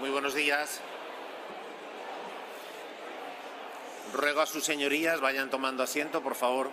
Muy buenos días. Ruego a sus señorías vayan tomando asiento, por favor.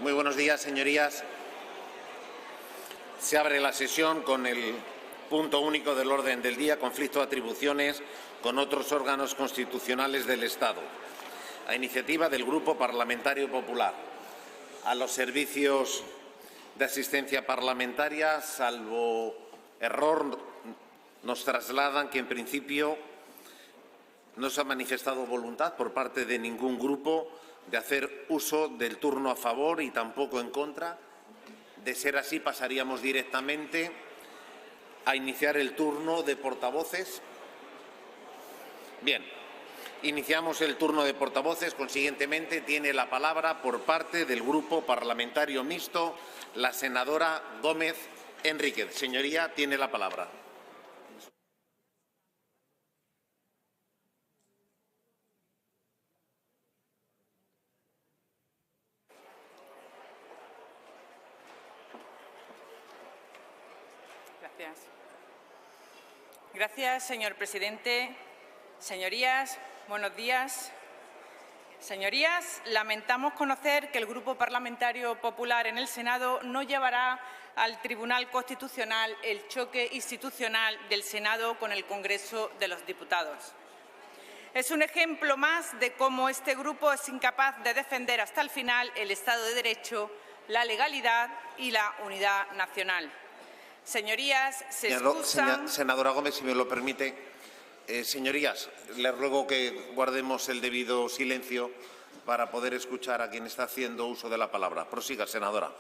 Muy buenos días, señorías. Se abre la sesión con el punto único del orden del día, conflicto de atribuciones con otros órganos constitucionales del Estado. A iniciativa del Grupo Parlamentario Popular. A los servicios de asistencia parlamentaria, salvo error, nos trasladan que en principio no se ha manifestado voluntad por parte de ningún grupo de hacer uso del turno a favor y tampoco en contra. De ser así, pasaríamos directamente a iniciar el turno de portavoces. Bien, iniciamos el turno de portavoces. Consiguientemente, tiene la palabra por parte del Grupo Parlamentario Mixto la senadora Gómez Enríquez. Señoría, tiene la palabra. Gracias, señor presidente. Señorías, buenos días. Señorías, lamentamos conocer que el Grupo Parlamentario Popular en el Senado no llevará al Tribunal Constitucional el choque institucional del Senado con el Congreso de los Diputados. Es un ejemplo más de cómo este grupo es incapaz de defender hasta el final el Estado de Derecho, la legalidad y la unidad nacional. Señorías, se excusan... Senadora Gómez, si me lo permite. Señorías, les ruego que guardemos el debido silencio para poder escuchar a quien está haciendo uso de la palabra. Prosiga, senadora.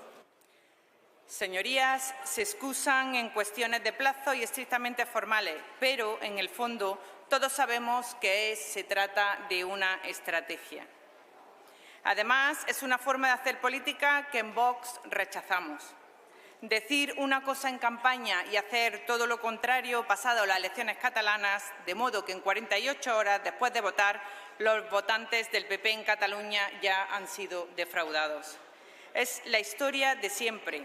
Señorías, se excusan en cuestiones de plazo y estrictamente formales, pero en el fondo todos sabemos que se trata de una estrategia. Además, es una forma de hacer política que en Vox rechazamos. Decir una cosa en campaña y hacer todo lo contrario pasado las elecciones catalanas, de modo que en 48 horas después de votar, los votantes del PP en Cataluña ya han sido defraudados. Es la historia de siempre.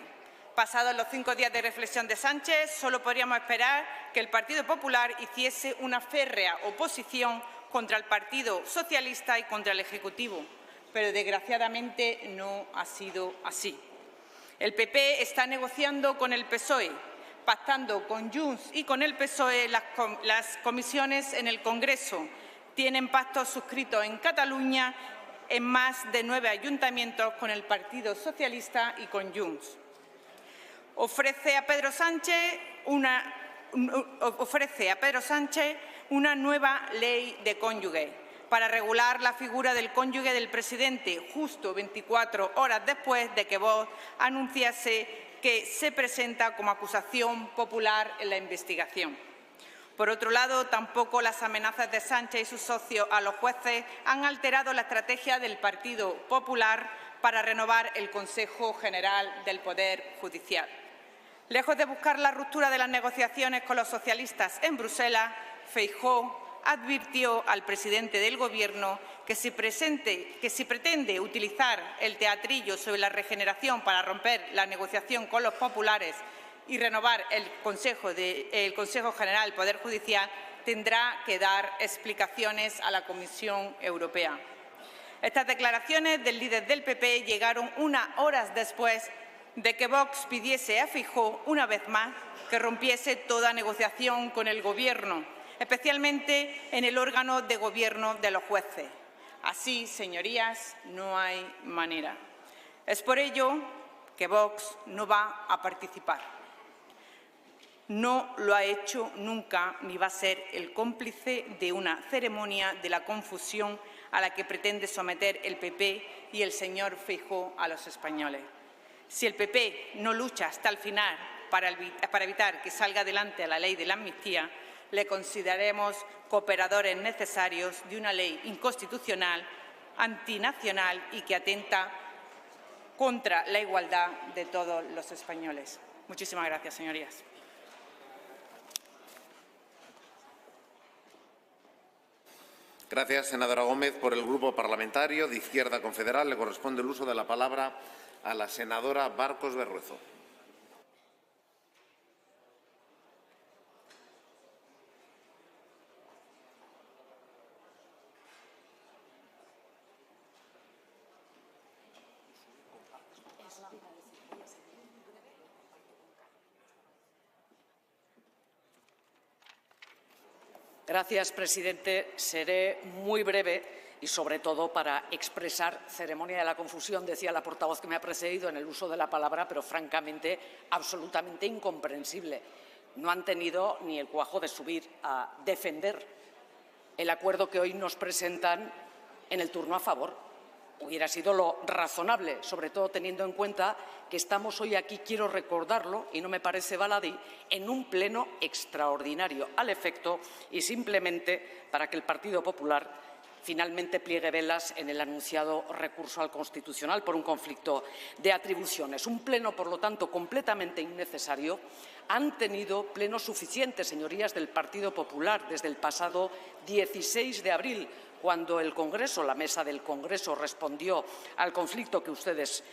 Pasados los 5 días de reflexión de Sánchez, solo podríamos esperar que el Partido Popular hiciese una férrea oposición contra el Partido Socialista y contra el Ejecutivo, pero desgraciadamente no ha sido así. El PP está negociando con el PSOE, pactando con Junts y con el PSOE las comisiones en el Congreso. Tienen pactos suscritos en Cataluña en más de 9 ayuntamientos con el Partido Socialista y con Junts. Ofrece a Pedro Sánchez una nueva ley de cónyuge para regular la figura del cónyuge del presidente, justo 24 horas después de que Vox anunciase que se presenta como acusación popular en la investigación. Por otro lado, tampoco las amenazas de Sánchez y sus socios a los jueces han alterado la estrategia del Partido Popular para renovar el Consejo General del Poder Judicial. Lejos de buscar la ruptura de las negociaciones con los socialistas en Bruselas, Feijóo advirtió al presidente del Gobierno que si pretende utilizar el teatrillo sobre la regeneración para romper la negociación con los populares y renovar el Consejo General del Poder Judicial, tendrá que dar explicaciones a la Comisión Europea. Estas declaraciones del líder del PP llegaron unas horas después de que Vox pidiese a Feijóo, una vez más, que rompiese toda negociación con el Gobierno, especialmente en el órgano de gobierno de los jueces. Así, señorías, no hay manera. Es por ello que Vox no va a participar. No lo ha hecho nunca ni va a ser el cómplice de una ceremonia de la confusión a la que pretende someter el PP y el señor Feijóo a los españoles. Si el PP no lucha hasta el final para evitar que salga adelante la ley de la amnistía, le consideraremos cooperadores necesarios de una ley inconstitucional, antinacional y que atenta contra la igualdad de todos los españoles. Muchísimas gracias, señorías. Gracias, senadora Gómez. Por el Grupo Parlamentario de Izquierda Confederal le corresponde el uso de la palabra a la senadora Barcos Berruezo. Gracias, presidente. Seré muy breve y, sobre todo, para expresar ceremonia de la confusión, decía la portavoz que me ha precedido en el uso de la palabra, pero francamente absolutamente incomprensible. No han tenido ni el cuajo de subir a defender el acuerdo que hoy nos presentan en el turno a favor. Hubiera sido lo razonable, sobre todo teniendo en cuenta que estamos hoy aquí, quiero recordarlo, y no me parece baladí, en un pleno extraordinario al efecto y simplemente para que el Partido Popular finalmente pliegue velas en el anunciado recurso al Constitucional por un conflicto de atribuciones. Un pleno, por lo tanto, completamente innecesario. Han tenido pleno suficiente, señorías del Partido Popular, desde el pasado 16 de abril, cuando el Congreso, la mesa del Congreso, respondió al conflicto que ustedes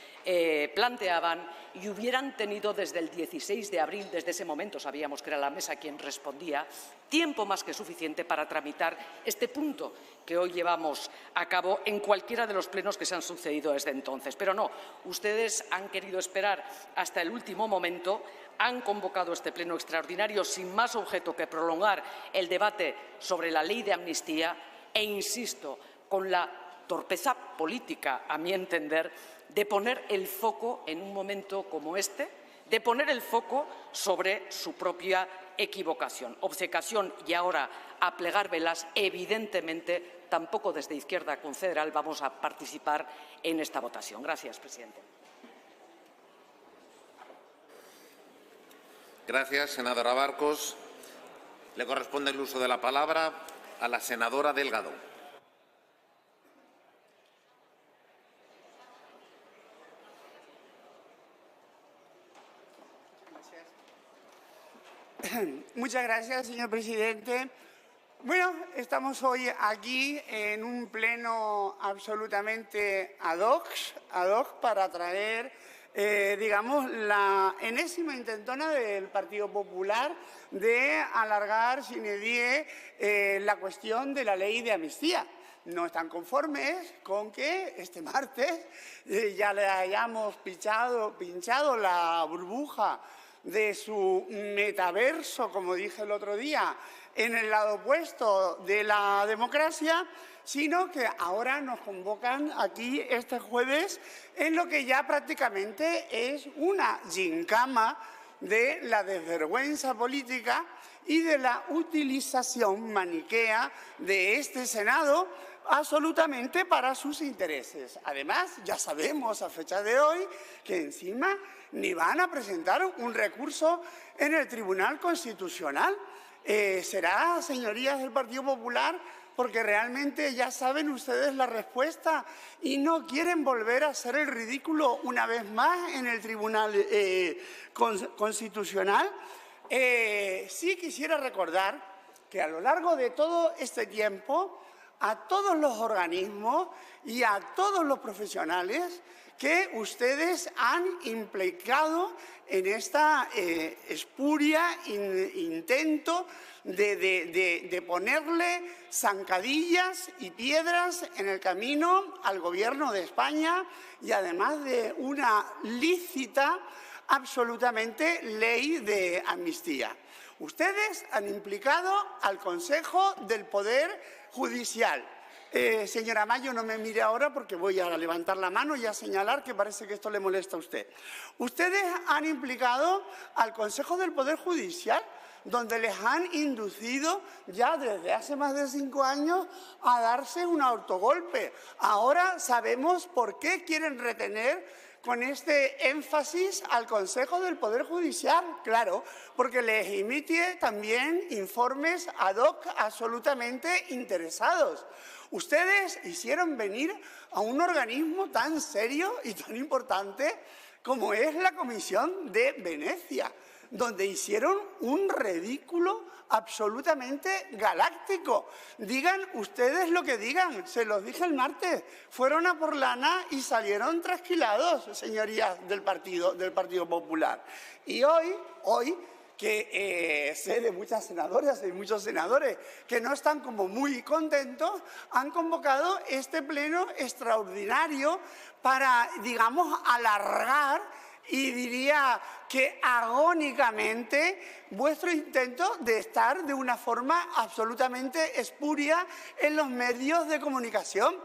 planteaban, y hubieran tenido desde el 16 de abril, desde ese momento sabíamos que era la mesa quien respondía, tiempo más que suficiente para tramitar este punto que hoy llevamos a cabo en cualquiera de los plenos que se han sucedido desde entonces. Pero no, ustedes han querido esperar hasta el último momento, han convocado este pleno extraordinario sin más objeto que prolongar el debate sobre la ley de amnistía e, insisto, con la torpeza política, a mi entender, de poner el foco en un momento como este, de poner el foco sobre su propia equivocación, obcecación y ahora a plegar velas. Evidentemente, tampoco desde Izquierda Confederal vamos a participar en esta votación. Gracias, presidente. Gracias, senadora Barcos. Le corresponde el uso de la palabra a la senadora Delgado. Muchas gracias, señor presidente. Bueno, estamos hoy aquí en un pleno absolutamente ad hoc para traer, digamos, la enésima intentona del Partido Popular de alargar sine die la cuestión de la ley de amnistía. No están conformes con que este martes ya le hayamos pinchado la burbuja de su metaverso, como dije el otro día, en el lado opuesto de la democracia, sino que ahora nos convocan aquí este jueves en lo que ya prácticamente es una gincama de la desvergüenza política y de la utilización maniquea de este Senado absolutamente para sus intereses. Además, ya sabemos a fecha de hoy que encima ni van a presentar un recurso en el Tribunal Constitucional. ¿Será, señorías del Partido Popular, porque realmente ya saben ustedes la respuesta y no quieren volver a hacer el ridículo una vez más en el Tribunal Constitucional? Sí quisiera recordar que a lo largo de todo este tiempo, a todos los organismos y a todos los profesionales que ustedes han implicado en esta espuria intento de ponerle zancadillas y piedras en el camino al Gobierno de España y además de una lícita absolutamente ley de amnistía. Ustedes han implicado al Consejo del Poder Judicial. Señora Mayo, no me mire ahora porque voy a levantar la mano y a señalar que parece que esto le molesta a usted. Ustedes han implicado al Consejo del Poder Judicial, donde les han inducido ya desde hace más de 5 años a darse un autogolpe. Ahora sabemos por qué quieren retener con este énfasis al Consejo del Poder Judicial, claro, porque les emite también informes ad hoc absolutamente interesados. Ustedes hicieron venir a un organismo tan serio y tan importante como es la Comisión de Venecia, donde hicieron un ridículo absolutamente galáctico. Digan ustedes lo que digan, se los dije el martes, fueron a por lana y salieron trasquilados, señorías del Partido Popular. Y hoy que sé de muchas senadoras y muchos senadores que no están como muy contentos, han convocado este pleno extraordinario para, digamos, alargar y diría que agónicamente vuestro intento de estar de una forma absolutamente espuria en los medios de comunicación.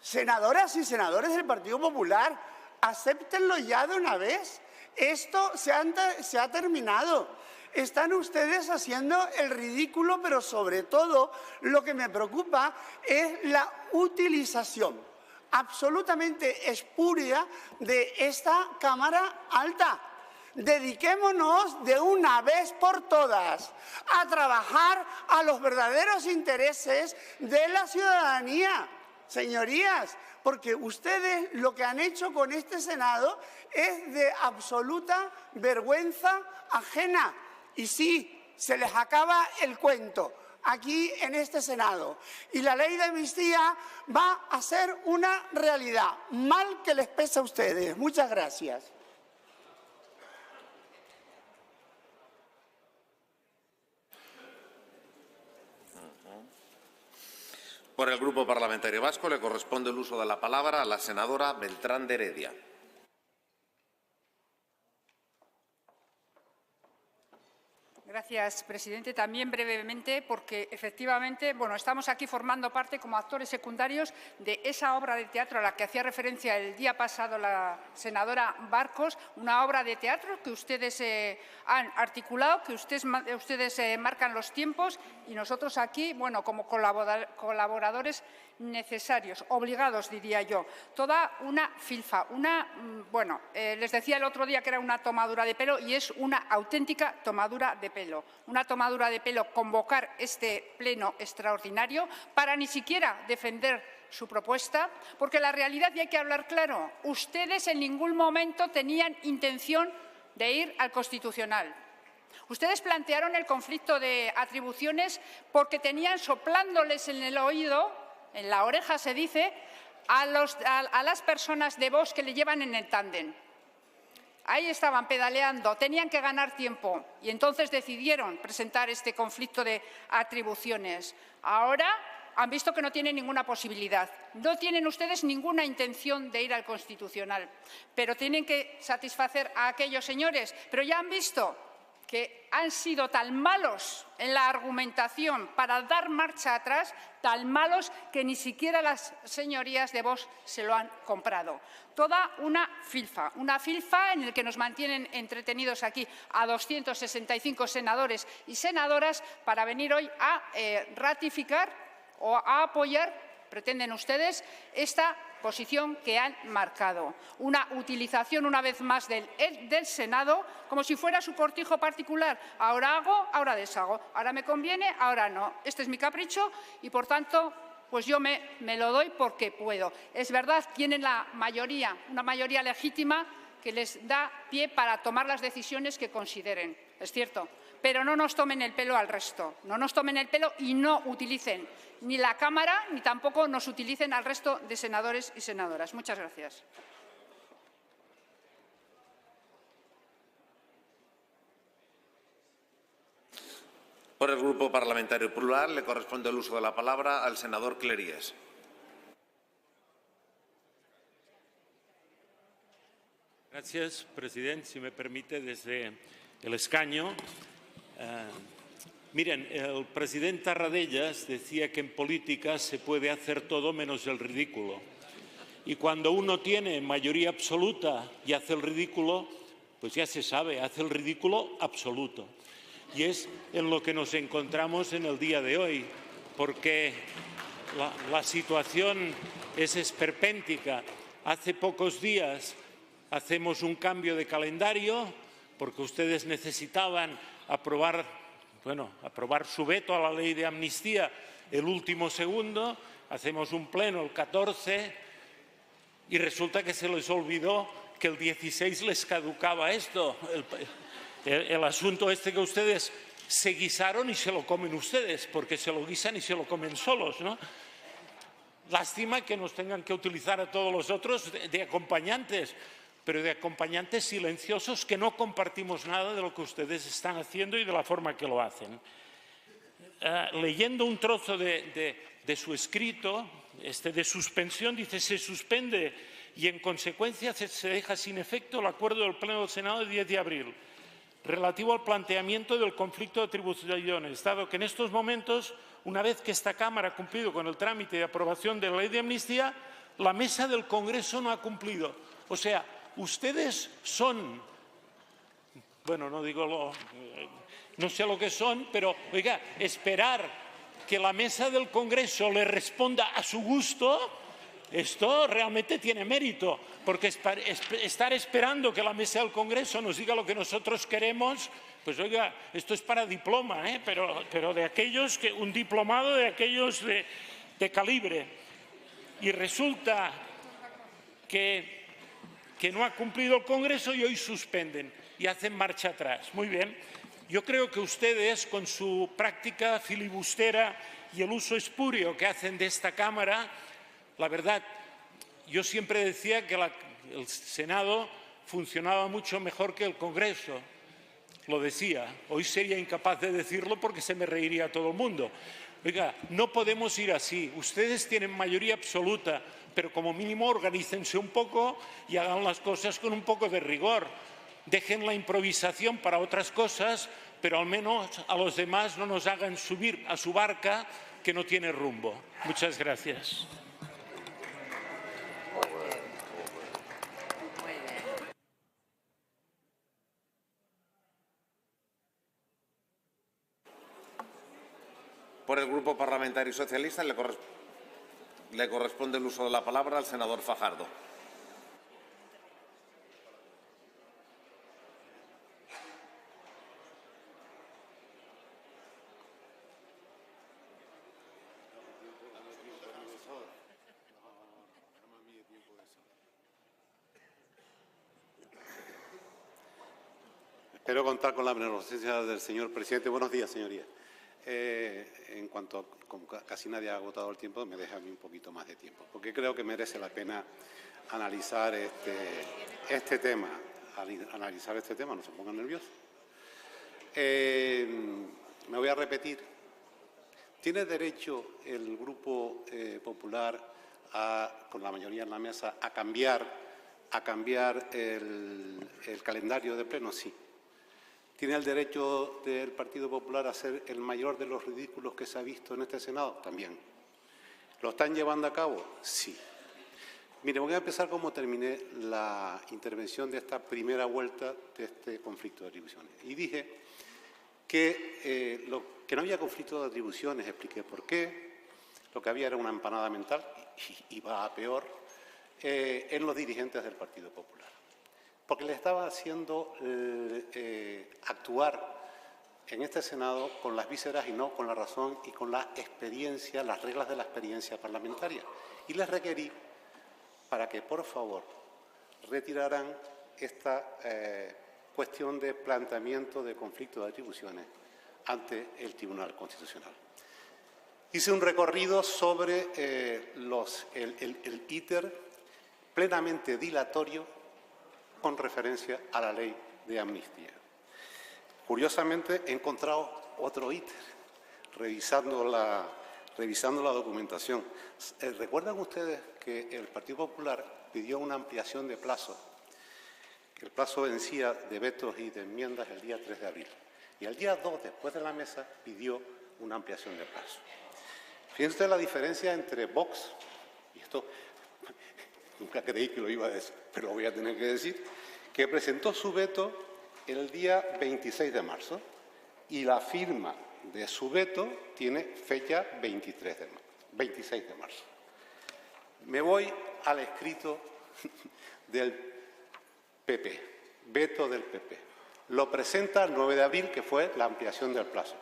Senadoras y senadores del Partido Popular, acéptenlo ya de una vez. Esto se ha terminado. Están ustedes haciendo el ridículo, pero sobre todo lo que me preocupa es la utilización absolutamente espuria de esta Cámara Alta. Dediquémonos de una vez por todas a trabajar a los verdaderos intereses de la ciudadanía, señorías, porque ustedes lo que han hecho con este Senado es de absoluta vergüenza ajena. Y sí, se les acaba el cuento aquí en este Senado. Y la ley de amnistía va a ser una realidad. Mal que les pese a ustedes. Muchas gracias. Por el Grupo Parlamentario Vasco le corresponde el uso de la palabra a la senadora Beltrán de Heredia. Gracias, presidente. También brevemente, porque efectivamente, estamos aquí formando parte como actores secundarios de esa obra de teatro a la que hacía referencia el día pasado la senadora Barcos, una obra de teatro que ustedes han articulado, que ustedes marcan los tiempos y nosotros aquí, como colaboradores necesarios, obligados, diría yo. Toda una filfa, les decía el otro día que era una tomadura de pelo y es una auténtica tomadura de pelo. Una tomadura de pelo convocar este pleno extraordinario para ni siquiera defender su propuesta, porque la realidad, y hay que hablar claro, ustedes en ningún momento tenían intención de ir al Constitucional. Ustedes plantearon el conflicto de atribuciones porque tenían soplándoles en el oído, en la oreja se dice, a las personas de Vox que le llevan en el tándem. Ahí estaban pedaleando, tenían que ganar tiempo y entonces decidieron presentar este conflicto de atribuciones. Ahora han visto que no tienen ninguna posibilidad. No tienen ustedes ninguna intención de ir al Constitucional, pero tienen que satisfacer a aquellos señores. Pero ya han visto que han sido tan malos en la argumentación para dar marcha atrás, tan malos que ni siquiera las señorías de Vox se lo han comprado. Toda una filfa en la que nos mantienen entretenidos aquí a 265 senadores y senadoras para venir hoy a ratificar o a apoyar, pretenden ustedes, esta posición que han marcado. Una utilización, una vez más, del Senado como si fuera su cortijo particular. Ahora hago, ahora deshago. Ahora me conviene, ahora no. Este es mi capricho y, por tanto, pues yo me lo doy porque puedo. Es verdad, tienen la mayoría, una mayoría legítima que les da pie para tomar las decisiones que consideren. Es cierto. Pero no nos tomen el pelo al resto, no nos tomen el pelo y no utilicen ni la Cámara ni tampoco nos utilicen al resto de senadores y senadoras. Muchas gracias. Por el Grupo Parlamentario Popular le corresponde el uso de la palabra al senador Cleries. Gracias, presidente. Si me permite, desde el escaño. Miren, el presidente Tarradellas decía que en política se puede hacer todo menos el ridículo. Y cuando uno tiene mayoría absoluta y hace el ridículo, pues ya se sabe, hace el ridículo absoluto. Y es en lo que nos encontramos en el día de hoy, porque la situación es esperpéntica. Hace pocos días hacemos un cambio de calendario porque ustedes necesitaban aprobar su veto a la ley de amnistía el último segundo. Hacemos un pleno el 14 y resulta que se les olvidó que el 16 les caducaba esto. El asunto este que ustedes se guisaron y se lo comen ustedes, porque se lo guisan y se lo comen solos, ¿no? Lástima que nos tengan que utilizar a todos los otros de acompañantes, pero de acompañantes silenciosos que no compartimos nada de lo que ustedes están haciendo y de la forma que lo hacen. Leyendo un trozo de su escrito, de suspensión, dice: se suspende y en consecuencia se deja sin efecto el acuerdo del Pleno del Senado del 10 de abril relativo al planteamiento del conflicto de atribuciones, dado que en estos momentos, una vez que esta Cámara ha cumplido con el trámite de aprobación de la ley de amnistía, la mesa del Congreso no ha cumplido. O sea, ustedes son, bueno, no sé lo que son, pero, oiga, esperar que la mesa del Congreso le responda a su gusto, esto realmente tiene mérito, porque estar esperando que la mesa del Congreso nos diga lo que nosotros queremos, pues oiga, esto es para diploma, pero de aquellos un diplomado de aquellos de calibre. Y resulta que no ha cumplido el Congreso y hoy suspenden y hacen marcha atrás. Muy bien. Yo creo que ustedes, con su práctica filibustera y el uso espurio que hacen de esta Cámara, la verdad, yo siempre decía que el Senado funcionaba mucho mejor que el Congreso. Lo decía. Hoy sería incapaz de decirlo porque se me reiría todo el mundo. Oiga, no podemos ir así. Ustedes tienen mayoría absoluta, pero como mínimo organícense un poco y hagan las cosas con un poco de rigor. Dejen la improvisación para otras cosas, pero al menos a los demás no nos hagan subir a su barca que no tiene rumbo. Muchas gracias. Por el Grupo Parlamentario Socialista le corresponde el uso de la palabra al senador Fajardo. Espero contar con la benevolencia del señor presidente. Buenos días, señorías. En cuanto como casi nadie ha agotado el tiempo, me deja a mí un poquito más de tiempo, porque creo que merece la pena analizar este tema. Analizar este tema, no se pongan nerviosos. Me voy a repetir. ¿Tiene derecho el Grupo Popular, con la mayoría en la mesa, a cambiar el calendario de pleno? Sí. ¿Tiene el derecho del Partido Popular a ser el mayor de los ridículos que se ha visto en este Senado? También. ¿Lo están llevando a cabo? Sí. Mire, voy a empezar como terminé la intervención de esta primera vuelta de este conflicto de atribuciones. Y dije que no había conflicto de atribuciones, expliqué por qué. Lo que había era una empanada mental, y va a peor, en los dirigentes del Partido Popular. Porque le estaba haciendo actuar en este Senado con las vísceras y no con la razón y con la experiencia, las reglas de la experiencia parlamentaria. Y les requerí para que, por favor, retiraran esta cuestión de planteamiento de conflicto de atribuciones ante el Tribunal Constitucional. Hice un recorrido sobre el íter plenamente dilatorio con referencia a la ley de amnistía. Curiosamente, he encontrado otro íter revisando la documentación. ¿Recuerdan ustedes que el Partido Popular pidió una ampliación de plazo? El plazo vencía de vetos y de enmiendas el día 3 de abril. Y el día 2, después de la mesa, pidió una ampliación de plazo. Fíjense usted la diferencia entre Vox, y esto nunca creí que lo iba a decir, pero lo voy a tener que decir, que presentó su veto el día 26 de marzo y la firma de su veto tiene fecha 26 de marzo. Me voy al escrito del PP, veto del PP. Lo presenta el 9 de abril, que fue la ampliación del plazo.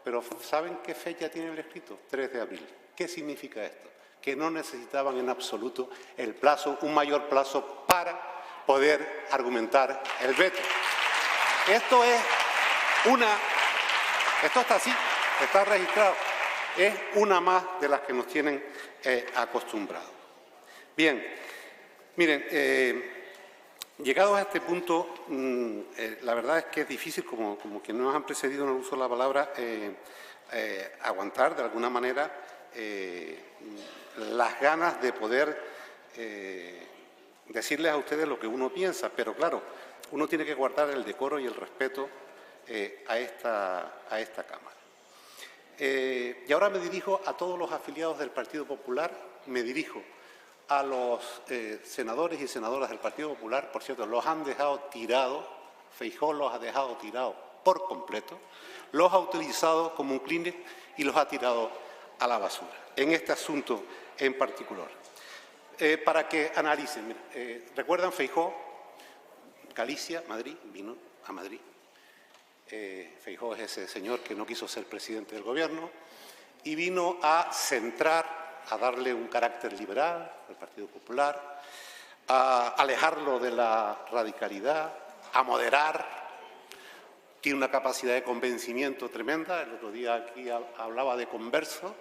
Pero ¿saben qué fecha tiene el escrito? 3 de abril. ¿Qué significa esto? Que no necesitaban en absoluto el plazo, un mayor plazo para poder argumentar el veto. Esto está así, está registrado. Es una más de las que nos tienen acostumbrados. Bien, miren, llegados a este punto, la verdad es que es difícil, como quienes nos han precedido en el uso de la palabra, aguantar de alguna manera las ganas de poder decirles a ustedes lo que uno piensa, pero claro, uno tiene que guardar el decoro y el respeto a esta Cámara. Y ahora me dirijo a todos los afiliados del Partido Popular, me dirijo a los senadores y senadoras del Partido Popular. Por cierto, los han dejado tirados, Feijóo los ha dejado tirados por completo, los ha utilizado como un Kleenex y los ha tirado a la basura, en este asunto en particular. Para que analicen, ¿recuerdan Feijóo? Galicia, Madrid, vino a Madrid. Feijóo es ese señor que no quiso ser presidente del gobierno y vino a centrar, a darle un carácter liberal al Partido Popular, a alejarlo de la radicalidad, a moderar. Tiene una capacidad de convencimiento tremenda. El otro día aquí hablaba de converso.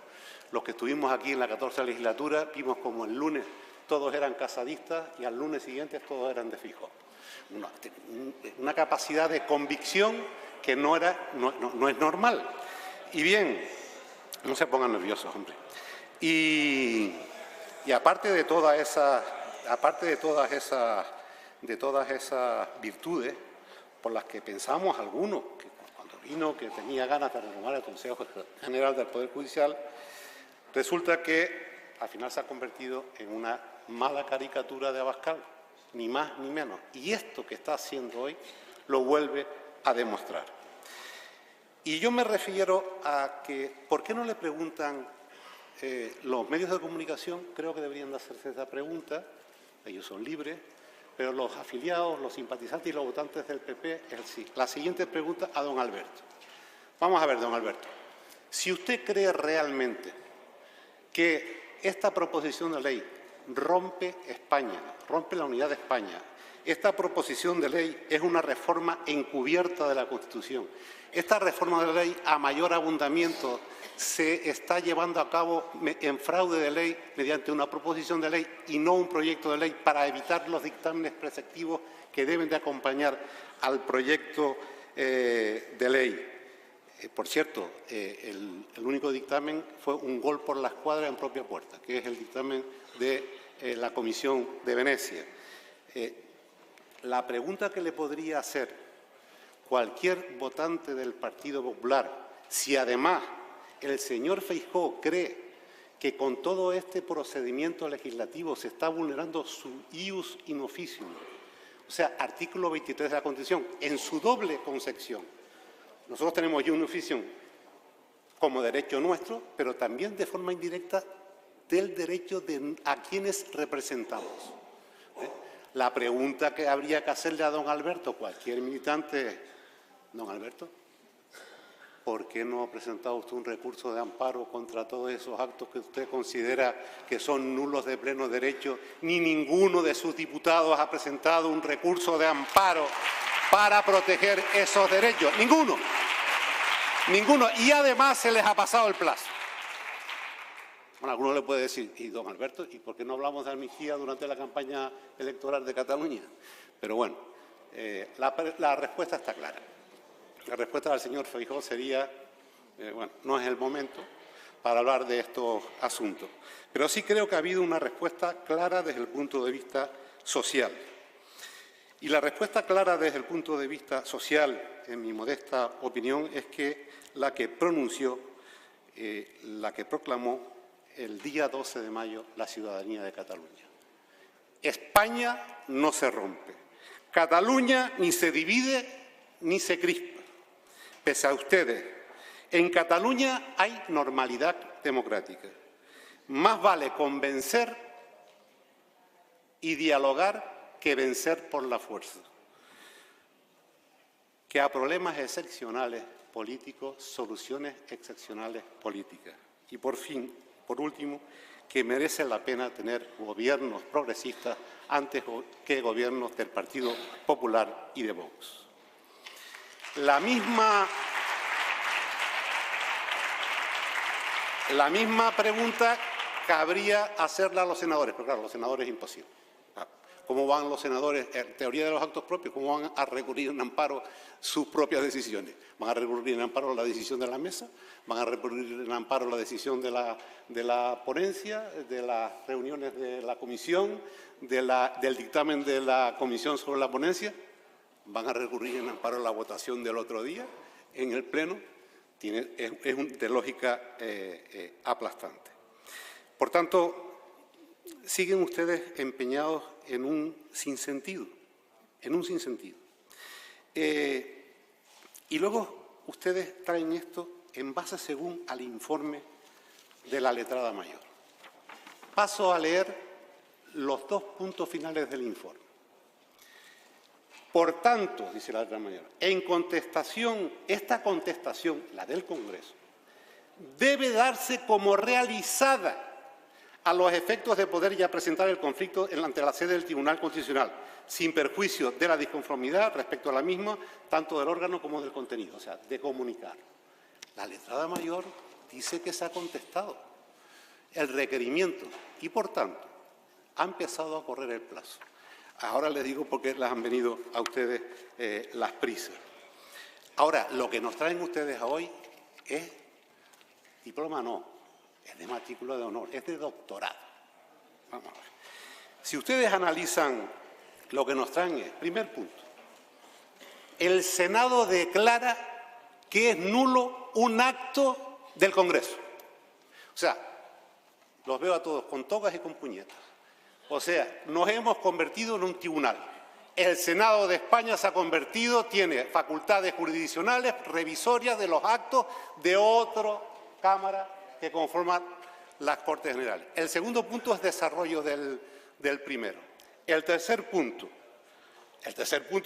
Los que estuvimos aquí en la 14ª legislatura vimos como el lunes todos eran casadistas y al lunes siguiente todos eran de Feijóo. Una capacidad de convicción que no es normal. Y bien, no se pongan nerviosos, hombre. Y aparte de todas esas virtudes por las que pensamos algunos, que cuando vino que tenía ganas de renovar el Consejo General del Poder Judicial, resulta que al final se ha convertido en una mala caricatura de Abascal, ni más ni menos. Y esto que está haciendo hoy lo vuelve a demostrar. Y yo me refiero a que, ¿por qué no le preguntan los medios de comunicación? Creo que deberían de hacerse esa pregunta, ellos son libres, pero los afiliados, los simpatizantes y los votantes del PP, la siguiente pregunta a don Alberto. Vamos a ver, don Alberto, si usted cree realmente que esta proposición de ley rompe España, rompe la unidad de España, esta proposición de ley es una reforma encubierta de la Constitución, esta reforma de ley a mayor abundamiento se está llevando a cabo en fraude de ley mediante una proposición de ley y no un proyecto de ley para evitar los dictámenes preceptivos que deben de acompañar al proyecto de ley. Por cierto, el único dictamen fue un gol por la escuadra en propia puerta, que es el dictamen de la Comisión de Venecia. La pregunta que le podría hacer cualquier votante del Partido Popular, si además el señor Feijóo cree que con todo este procedimiento legislativo se está vulnerando su ius in officium, o sea, artículo 23 de la Constitución, en su doble concepción. Nosotros tenemos ius in officium como derecho nuestro, pero también de forma indirecta del derecho a quienes representamos. La pregunta que habría que hacerle a don Alberto, cualquier militante, don Alberto, ¿por qué no ha presentado usted un recurso de amparo contra todos esos actos que usted considera que son nulos de pleno derecho? Ni ninguno de sus diputados ha presentado un recurso de amparo para proteger esos derechos. Ninguno. Ninguno. Y además se les ha pasado el plazo. Bueno, alguno le puede decir, y don Alberto, ¿y por qué no hablamos de amnistía durante la campaña electoral de Cataluña? Pero bueno, la respuesta está clara. La respuesta del señor Feijóo sería bueno, no es el momento para hablar de estos asuntos. Pero sí creo que ha habido una respuesta clara desde el punto de vista social. Y la respuesta clara desde el punto de vista social, en mi modesta opinión, es que la que pronunció, la que proclamó el día 12 de mayo la ciudadanía de Cataluña. España no se rompe. Cataluña ni se divide ni se crispa. Pese a ustedes, en Cataluña hay normalidad democrática. Más vale convencer y dialogar que vencer por la fuerza. Que a problemas excepcionales políticos, soluciones excepcionales políticas. Y por fin, por último, que merece la pena tener gobiernos progresistas antes que gobiernos del Partido Popular y de Vox. La misma pregunta cabría hacerla a los senadores, pero claro, los senadores es imposible. ¿Cómo van los senadores, en teoría de los actos propios, cómo van a recurrir en amparo sus propias decisiones? ¿Van a recurrir en amparo a la decisión de la mesa? ¿Van a recurrir en amparo a la decisión de la ponencia, de las reuniones de la comisión, del dictamen de la comisión sobre la ponencia? ¿Van a recurrir en amparo a la votación del otro día en el Pleno? Es de lógica aplastante. Por tanto, siguen ustedes empeñados en un sinsentido, y luego ustedes traen esto en base según al informe de la letrada mayor. Paso a leer los 2 puntos finales del informe. Por tanto, dice la letrada mayor, en contestación, esta contestación, la del Congreso, debe darse como realizada a los efectos de poder ya presentar el conflicto ante la sede del Tribunal Constitucional, sin perjuicio de la disconformidad respecto a la misma, tanto del órgano como del contenido, o sea, de comunicar. La letrada mayor dice que se ha contestado el requerimiento y, por tanto, ha empezado a correr el plazo. Ahora les digo por qué les han venido a ustedes las prisas. Ahora, lo que nos traen ustedes hoy es diploma no. Es de matrícula de honor, es de doctorado. Vamos a ver. Si ustedes analizan lo que nos traen es, primer punto, el Senado declara que es nulo un acto del Congreso. O sea, los veo a todos con togas y con puñetas. O sea, nos hemos convertido en un tribunal. El Senado de España se ha convertido, tiene facultades jurisdiccionales, revisorias de los actos de otra Cámara que conforman las Cortes Generales. El segundo punto es desarrollo del primero. El tercer punto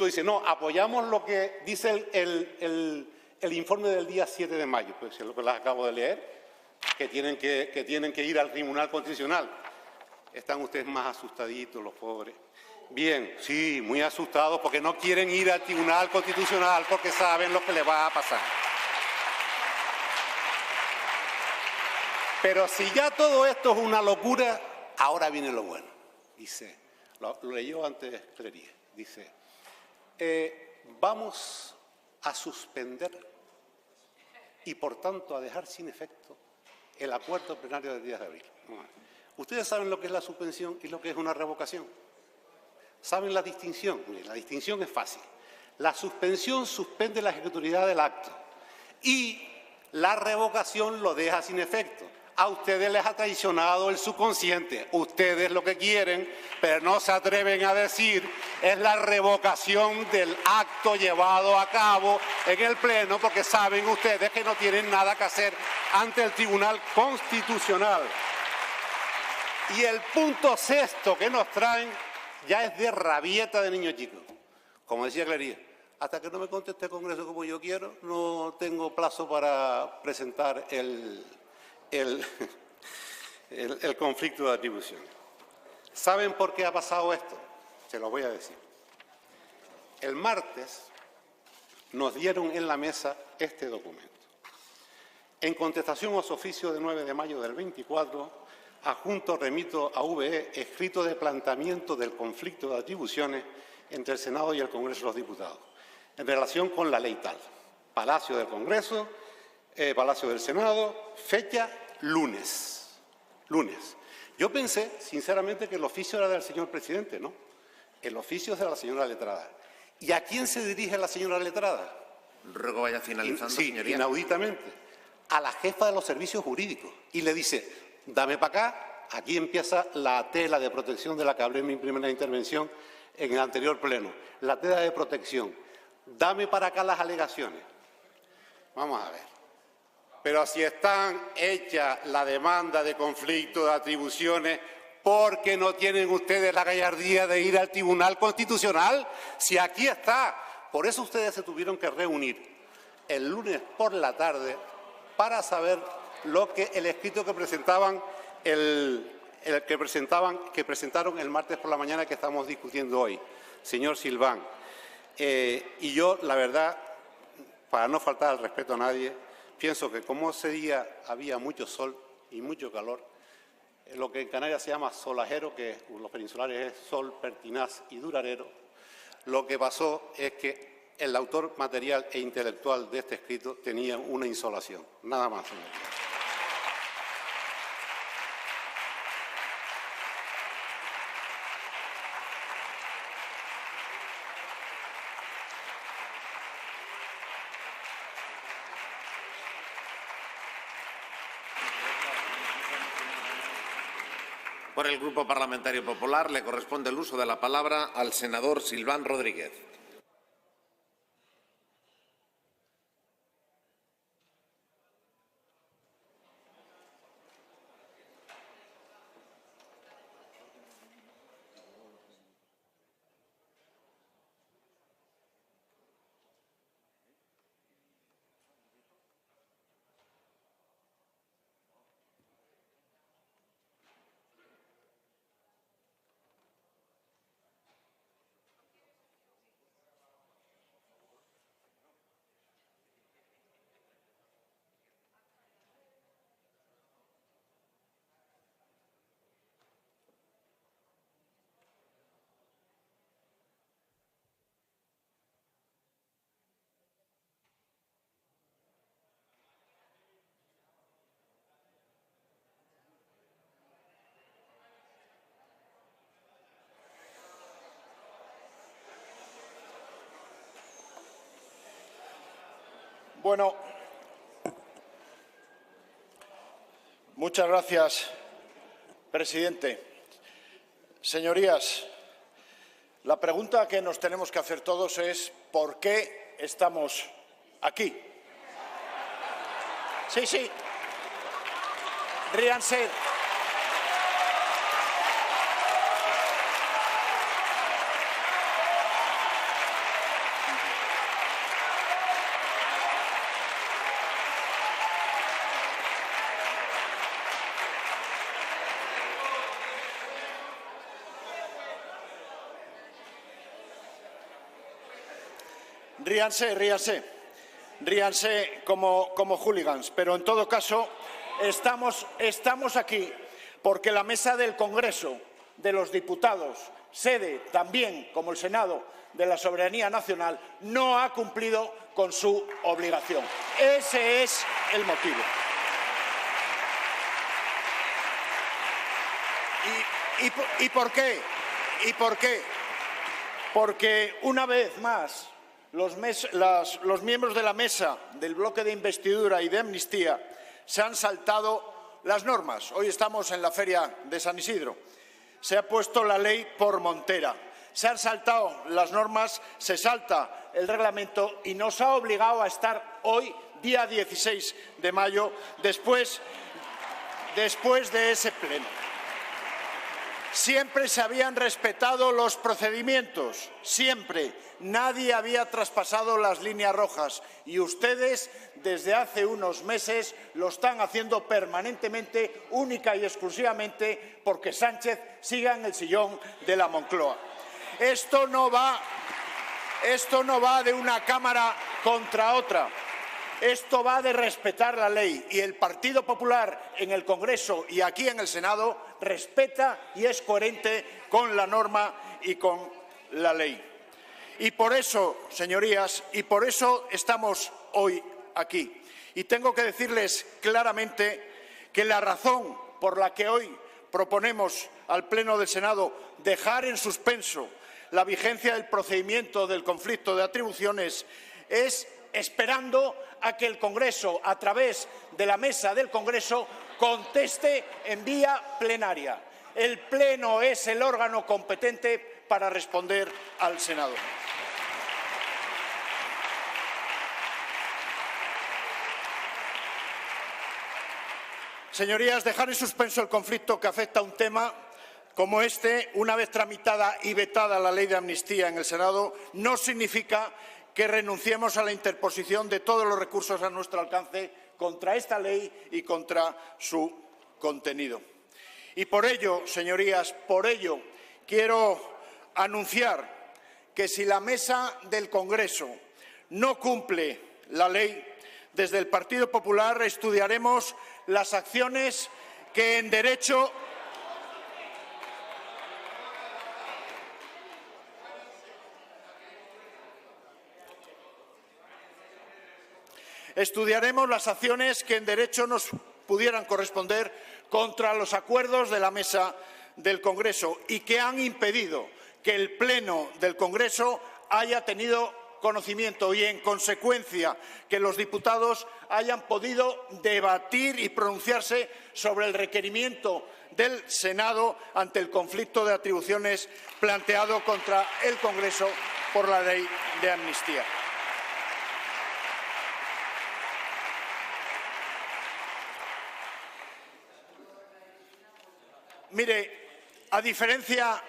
dice, no, apoyamos lo que dice el informe del día 7 de mayo, pues es lo que les acabo de leer, que tienen que ir al Tribunal Constitucional. Están ustedes más asustaditos, los pobres. Bien, sí, muy asustados porque no quieren ir al Tribunal Constitucional porque saben lo que les va a pasar. Pero si ya todo esto es una locura, ahora viene lo bueno. Dice, lo leyó antes Clería, dice, vamos a suspender y por tanto a dejar sin efecto el acuerdo plenario del 10 de abril. Ustedes saben lo que es la suspensión y lo que es una revocación. ¿Saben la distinción? La distinción es fácil. La suspensión suspende la ejecutoriedad del acto y la revocación lo deja sin efecto. A ustedes les ha traicionado el subconsciente. Ustedes lo que quieren, pero no se atreven a decir, es la revocación del acto llevado a cabo en el Pleno, porque saben ustedes que no tienen nada que hacer ante el Tribunal Constitucional. Y el punto sexto que nos traen ya es de rabieta de niño chico. Como decía Clería, hasta que no me conteste el Congreso como yo quiero, no tengo plazo para presentar el conflicto de atribución. ¿Saben por qué ha pasado esto? Se lo voy a decir. El martes nos dieron en la mesa este documento. En contestación a su oficio de 9 de mayo del 24, adjunto remito a VE escrito de planteamiento del conflicto de atribuciones entre el Senado y el Congreso de los Diputados, en relación con la ley tal. Palacio del Congreso, Palacio del Senado, fecha lunes. Lunes. Yo pensé, sinceramente, que el oficio era del señor presidente, ¿no? El oficio es de la señora letrada. ¿Y a quién se dirige la señora letrada? Ruego vaya finalizando, Sí, señoría. inauditamente. A la jefa de los servicios jurídicos. Y le dice, dame para acá. Aquí empieza la tela de protección de la que hablé en mi primera intervención en el anterior pleno. La tela de protección. Dame para acá las alegaciones. Vamos a ver. Pero si están hechas la demanda de conflicto de atribuciones, ¿por qué no tienen ustedes la gallardía de ir al Tribunal Constitucional? Si aquí está. Por eso ustedes se tuvieron que reunir el lunes por la tarde para saber lo que el escrito que presentaban que presentaron el martes por la mañana que estamos discutiendo hoy, señor Silván. Y yo, la verdad, para no faltar al respeto a nadie, pienso que como ese día había mucho sol y mucho calor, lo que en Canarias se llama solajero, que en los peninsulares es sol pertinaz y duradero, lo que pasó es que el autor material e intelectual de este escrito tenía una insolación. Nada más, señor. Por el Grupo Parlamentario Popular le corresponde el uso de la palabra al senador Silván Rodríguez. Bueno, muchas gracias, presidente. Señorías, la pregunta que nos tenemos que hacer todos es ¿por qué estamos aquí? Sí. Ríanse. Ríanse como hooligans, pero en todo caso estamos aquí porque la Mesa del Congreso de los Diputados, sede también como el Senado de la Soberanía Nacional, no ha cumplido con su obligación. Ese es el motivo. ¿Y por qué? Porque una vez más los miembros de la mesa del bloque de investidura y de amnistía se han saltado las normas. Hoy estamos en la Feria de San Isidro. Se ha puesto la ley por montera. Se han saltado las normas, se salta el reglamento y nos ha obligado a estar hoy, día 16 de mayo, después de ese pleno. Siempre se habían respetado los procedimientos, siempre. Nadie había traspasado las líneas rojas y ustedes, desde hace unos meses, lo están haciendo permanentemente, única y exclusivamente, porque Sánchez siga en el sillón de la Moncloa. Esto no va de una Cámara contra otra. Esto va de respetar la ley y el Partido Popular en el Congreso y aquí en el Senado respeta y es coherente con la norma y con la ley. Y por eso, señorías, y por eso estamos hoy aquí. Y tengo que decirles claramente que la razón por la que hoy proponemos al Pleno del Senado dejar en suspenso la vigencia del procedimiento del conflicto de atribuciones es esperando a que el Congreso, a través de la mesa del Congreso, conteste en vía plenaria. El Pleno es el órgano competente para responder al Senado. Señorías, dejar en suspenso el conflicto que afecta a un tema como este, una vez tramitada y vetada la ley de amnistía en el Senado, no significa que renunciemos a la interposición de todos los recursos a nuestro alcance contra esta ley y contra su contenido. Y por ello, señorías, por ello quiero anunciar que si la mesa del Congreso no cumple la ley, desde el Partido Popular estudiaremos las acciones que en derecho nos pudieran corresponder contra los acuerdos de la mesa del Congreso y que han impedido que el Pleno del Congreso haya tenido conocimiento y, en consecuencia, que los diputados hayan podido debatir y pronunciarse sobre el requerimiento del Senado ante el conflicto de atribuciones planteado contra el Congreso por la ley de amnistía. Mire, a diferencia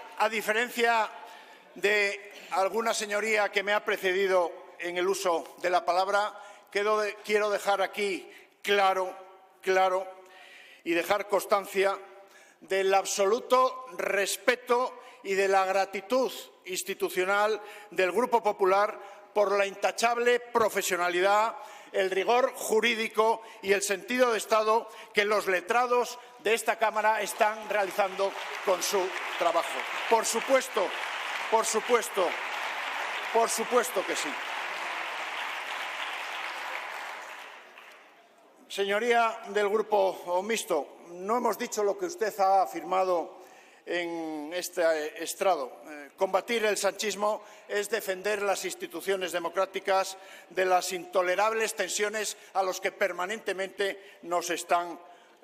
de alguna señoría que me ha precedido en el uso de la palabra, quiero dejar aquí claro y dejar constancia del absoluto respeto y de la gratitud institucional del Grupo Popular por la intachable profesionalidad, el rigor jurídico y el sentido de Estado que los letrados de esta Cámara están realizando con su trabajo. Por supuesto que sí. Señoría del Grupo Mixto, no hemos dicho lo que usted ha afirmado en este estrado. Combatir el sanchismo es defender las instituciones democráticas de las intolerables tensiones a las que permanentemente nos están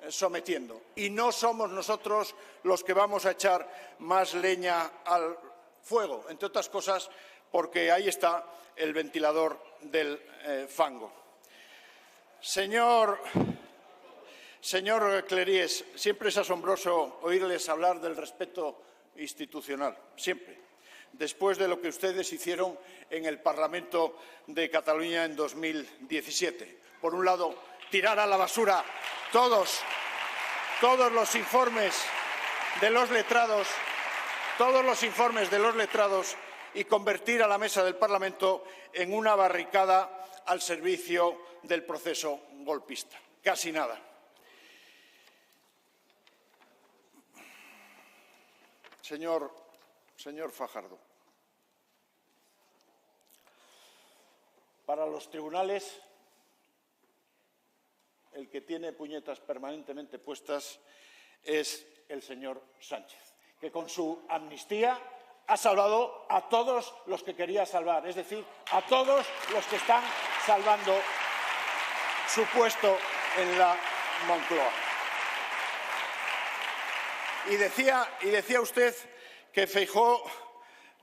sometiendo. Y no somos nosotros los que vamos a echar más leña al fuego, entre otras cosas porque ahí está el ventilador del fango. Señor Cleries, siempre es asombroso oírles hablar del respeto institucional, siempre, después de lo que ustedes hicieron en el Parlamento de Cataluña en 2017. Por un lado, tirar a la basura todos los informes de los letrados, y convertir a la mesa del Parlamento en una barricada al servicio del proceso golpista. Casi nada. Señor Fajardo, para los tribunales, el que tiene puñetas permanentemente puestas es el señor Sánchez, que con su amnistía ha salvado a todos los que quería salvar, es decir, a todos los que están salvando su puesto en la Moncloa. Y decía usted que Feijóo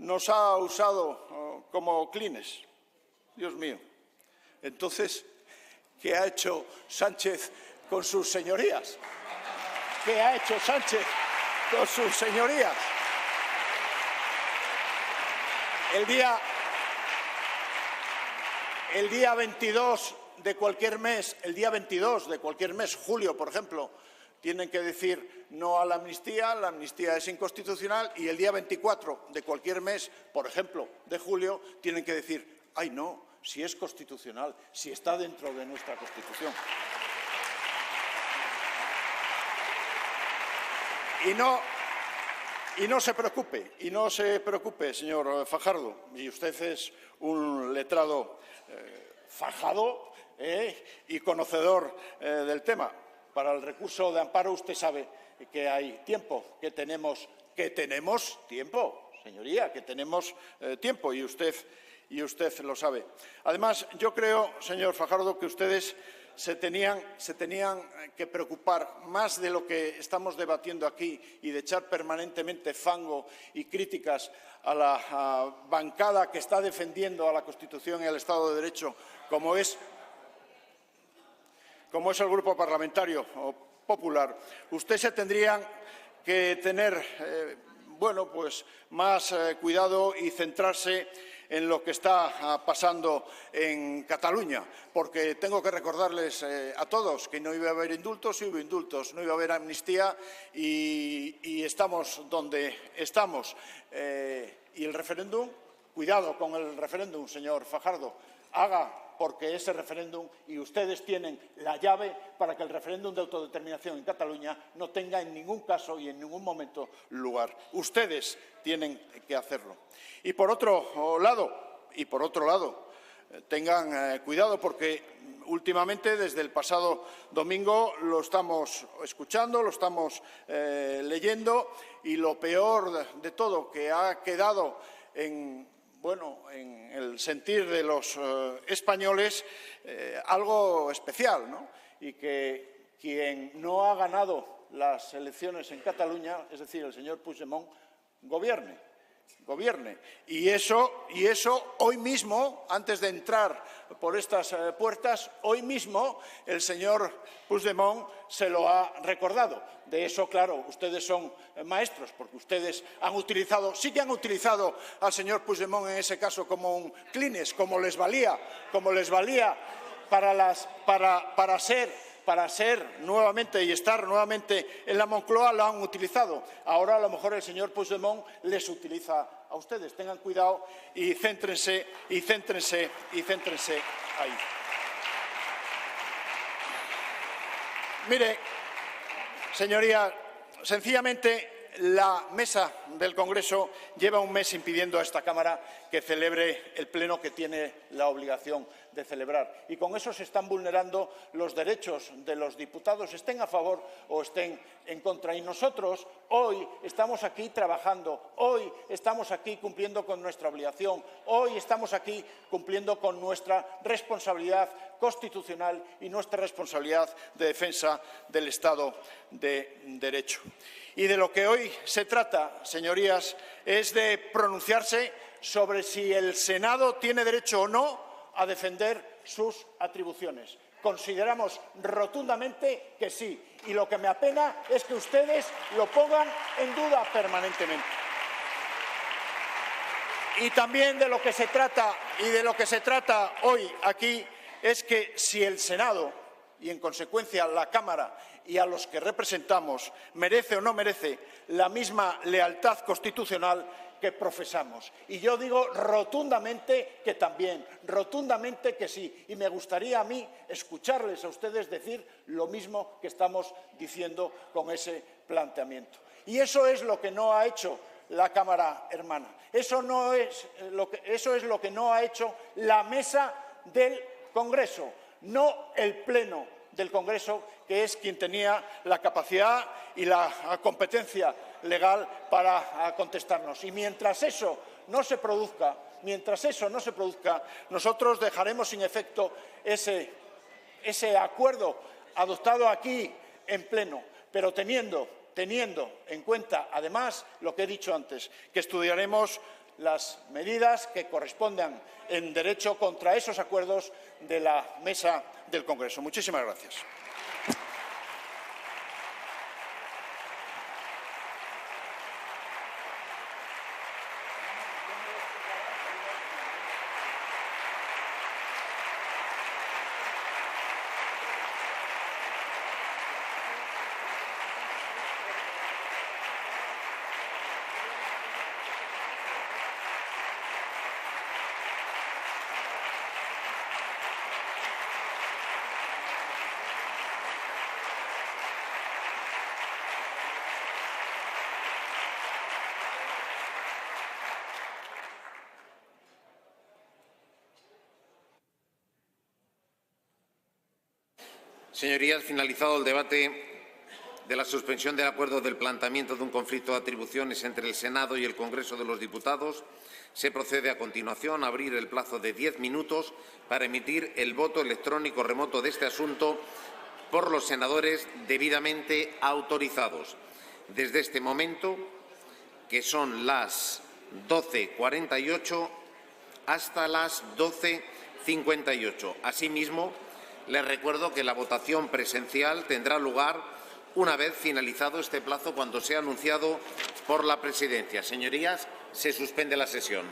nos ha usado como clines. Dios mío. Entonces, ¿qué ha hecho Sánchez con sus señorías? ¿Qué ha hecho Sánchez con sus señorías? El día 22 de cualquier mes, julio, por ejemplo, tienen que decir no a la amnistía es inconstitucional, y el día 24 de cualquier mes, por ejemplo, de julio, tienen que decir, ay no, si es constitucional, si está dentro de nuestra Constitución. Y no se preocupe, señor Fajardo, y usted es un letrado fajado, y conocedor del tema. Para el recurso de amparo usted sabe que hay tiempo, que tenemos tiempo, señoría, que tenemos tiempo y usted lo sabe. Además, yo creo, señor Fajardo, que ustedes se tenían que preocupar más de lo que estamos debatiendo aquí y de echar permanentemente fango y críticas a la bancada que está defendiendo a la Constitución y al Estado de Derecho, como es el Grupo Parlamentario Popular. Ustedes se tendrían que tener más cuidado y centrarse en lo que está pasando en Cataluña, porque tengo que recordarles a todos que no iba a haber indultos, sí hubo indultos, no iba a haber amnistía y estamos donde estamos. Y el referéndum, cuidado con el referéndum, señor Fajardo, haga porque ese referéndum, y ustedes tienen la llave para que el referéndum de autodeterminación en Cataluña no tenga en ningún caso y en ningún momento lugar. Ustedes tienen que hacerlo. Y por otro lado, tengan cuidado porque últimamente, desde el pasado domingo, lo estamos escuchando, lo estamos leyendo y lo peor de todo, que ha quedado en el sentir de los españoles, algo especial, ¿no? Y que quien no ha ganado las elecciones en Cataluña, es decir, el señor Puigdemont, gobierne. Y eso hoy mismo, antes de entrar por estas puertas, hoy mismo el señor Puigdemont se lo ha recordado. De eso, claro, ustedes son maestros, porque ustedes sí que han utilizado al señor Puigdemont en ese caso como un Kleenex, como les valía para ser nuevamente y estar nuevamente en la Moncloa, lo han utilizado. Ahora a lo mejor el señor Puigdemont les utiliza a ustedes. Tengan cuidado y céntrense ahí. Mire, señoría, sencillamente la mesa del Congreso lleva un mes impidiendo a esta Cámara que celebre el pleno que tiene la obligación de celebrar. Y con eso se están vulnerando los derechos de los diputados, estén a favor o estén en contra. Y nosotros hoy estamos aquí trabajando, hoy estamos aquí cumpliendo con nuestra obligación, hoy estamos aquí cumpliendo con nuestra responsabilidad constitucional y nuestra responsabilidad de defensa del Estado de Derecho. Y de lo que hoy se trata, señorías, es de pronunciarse sobre si el Senado tiene derecho o no a defender sus atribuciones. Consideramos rotundamente que sí. Y lo que me apena es que ustedes lo pongan en duda permanentemente. Y también de lo que se trata hoy aquí es que si el Senado y, en consecuencia, la Cámara y a los que representamos merece o no merece la misma lealtad constitucional que profesamos. Y yo digo rotundamente que también, rotundamente que sí. Y me gustaría a mí escucharles a ustedes decir lo mismo que estamos diciendo con ese planteamiento. Y eso es lo que no ha hecho la Cámara hermana. Eso es lo que no ha hecho la mesa del Congreso, no el Pleno del Congreso, que es quien tenía la capacidad y la competencia legal para contestarnos. Y mientras eso no se produzca, nosotros dejaremos sin efecto ese acuerdo adoptado aquí en Pleno, pero teniendo en cuenta, además, lo que he dicho antes, que estudiaremos las medidas que correspondan en derecho contra esos acuerdos de la mesa del Congreso. Muchísimas gracias. Señorías, finalizado el debate de la suspensión del acuerdo del planteamiento de un conflicto de atribuciones entre el Senado y el Congreso de los Diputados, se procede a continuación a abrir el plazo de 10 minutos para emitir el voto electrónico remoto de este asunto por los senadores debidamente autorizados. Desde este momento, que son las 12:48 hasta las 12:58. Asimismo, les recuerdo que la votación presencial tendrá lugar una vez finalizado este plazo, cuando sea anunciado por la Presidencia. Señorías, se suspende la sesión.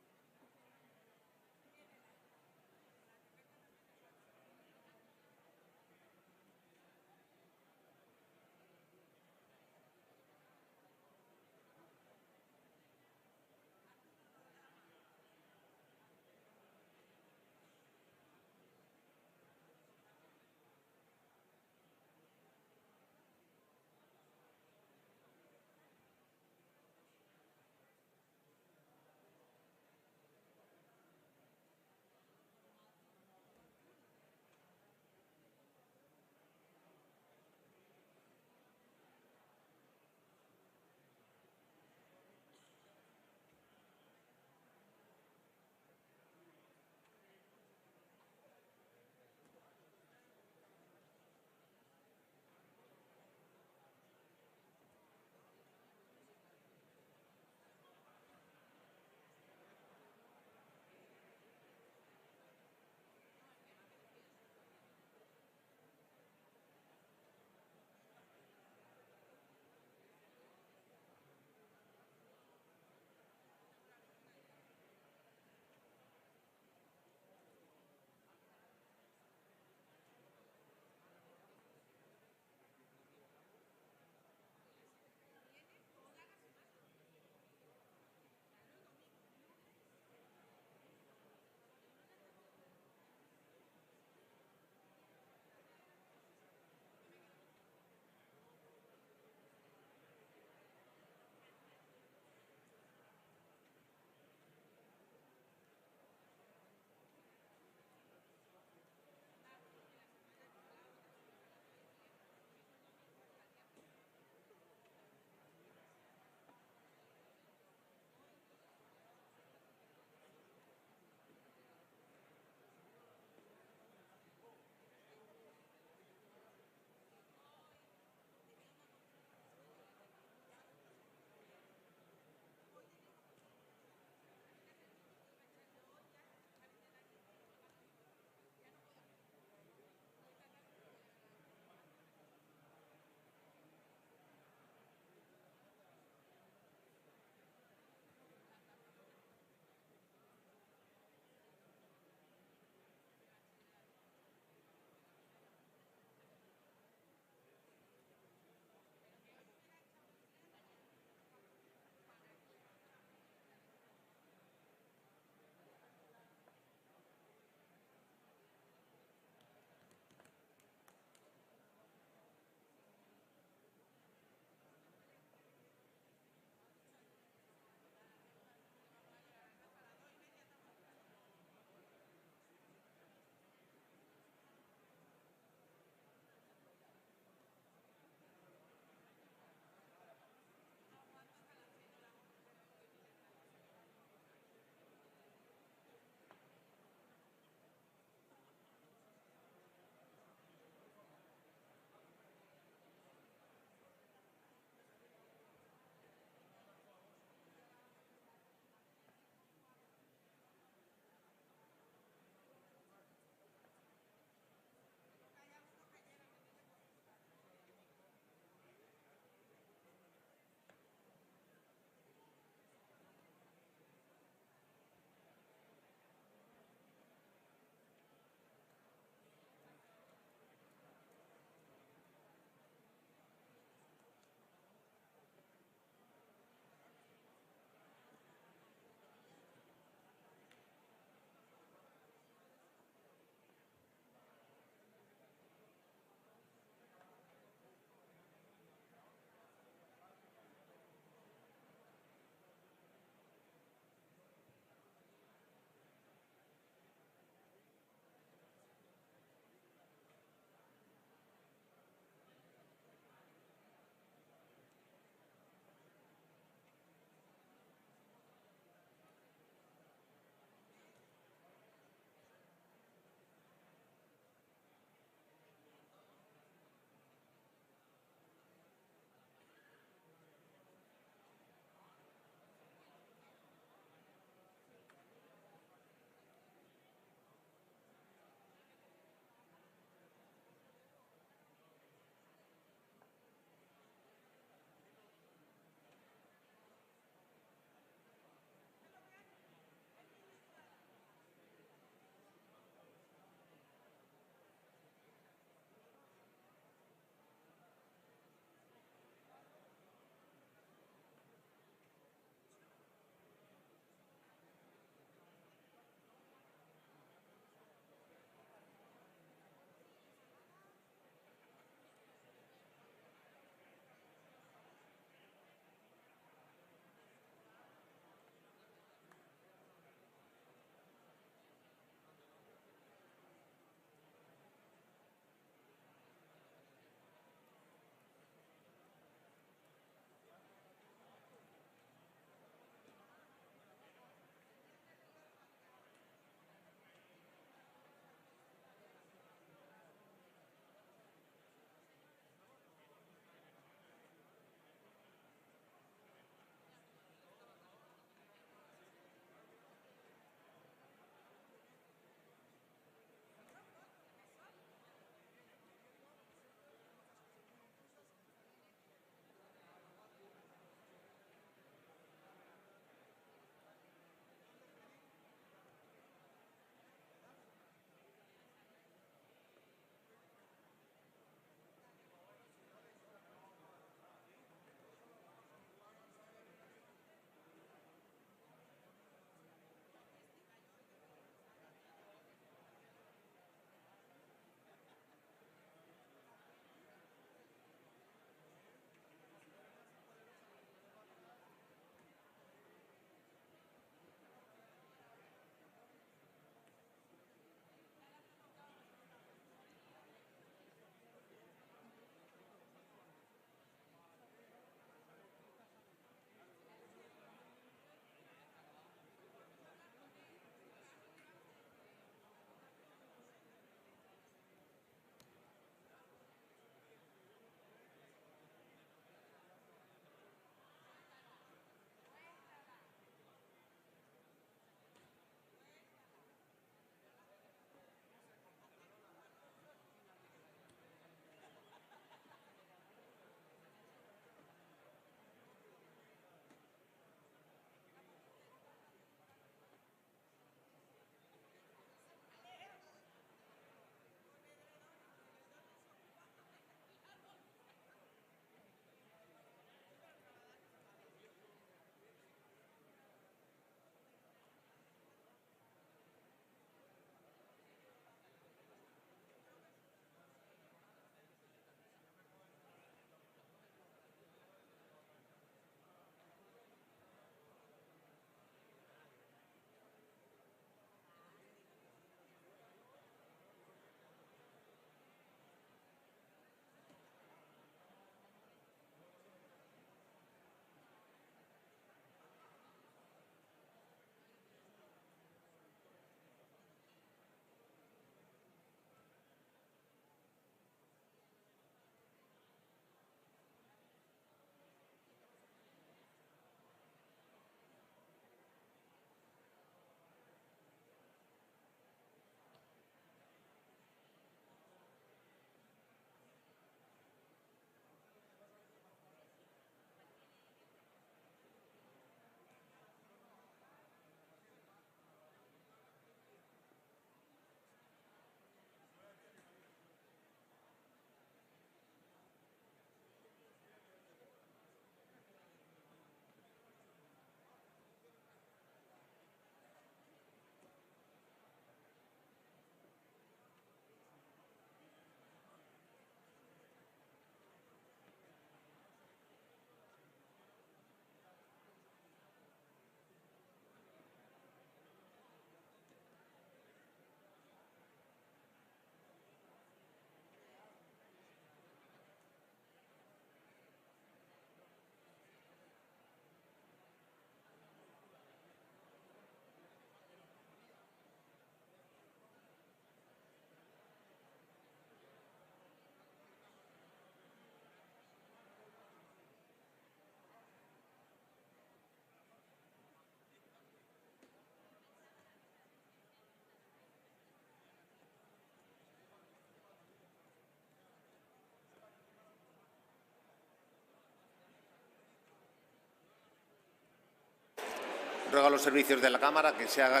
Ruego a los servicios de la Cámara que se haga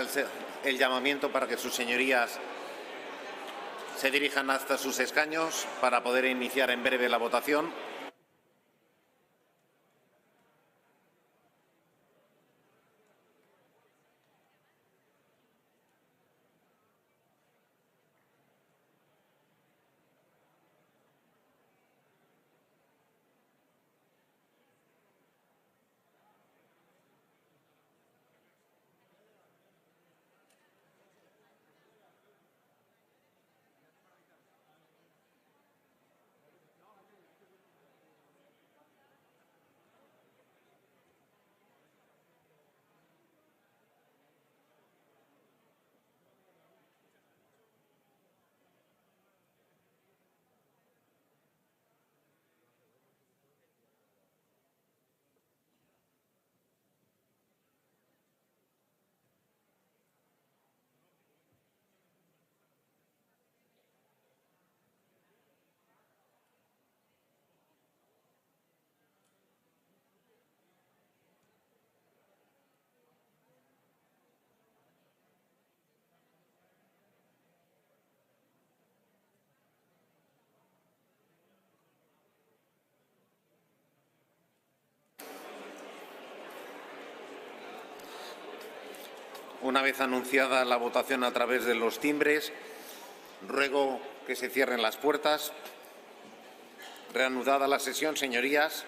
el llamamiento para que sus señorías se dirijan hasta sus escaños para poder iniciar en breve la votación. Una vez anunciada la votación a través de los timbres, ruego que se cierren las puertas. Reanudada la sesión, señorías,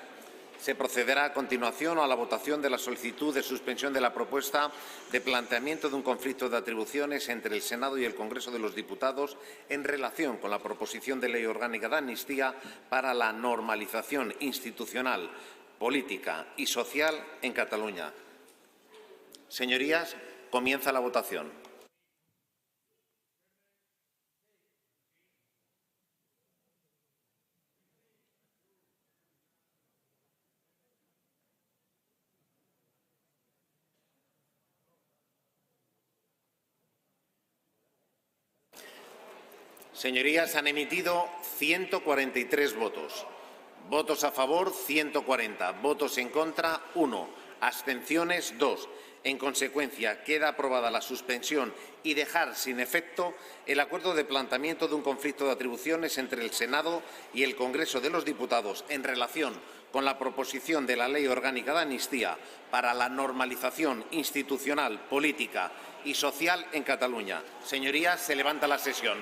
se procederá a continuación a la votación de la solicitud de suspensión de la propuesta de planteamiento de un conflicto de atribuciones entre el Senado y el Congreso de los Diputados en relación con la proposición de ley orgánica de amnistía para la normalización institucional, política y social en Cataluña. Señorías, comienza la votación. Señorías, han emitido 143 votos. Votos a favor, 140. Votos en contra, 1. Abstenciones, 2. En consecuencia, queda aprobada la suspensión y dejar sin efecto el acuerdo de planteamiento de un conflicto de atribuciones entre el Senado y el Congreso de los Diputados en relación con la proposición de la Ley Orgánica de Amnistía para la normalización institucional, política y social en Cataluña. Señorías, se levanta la sesión.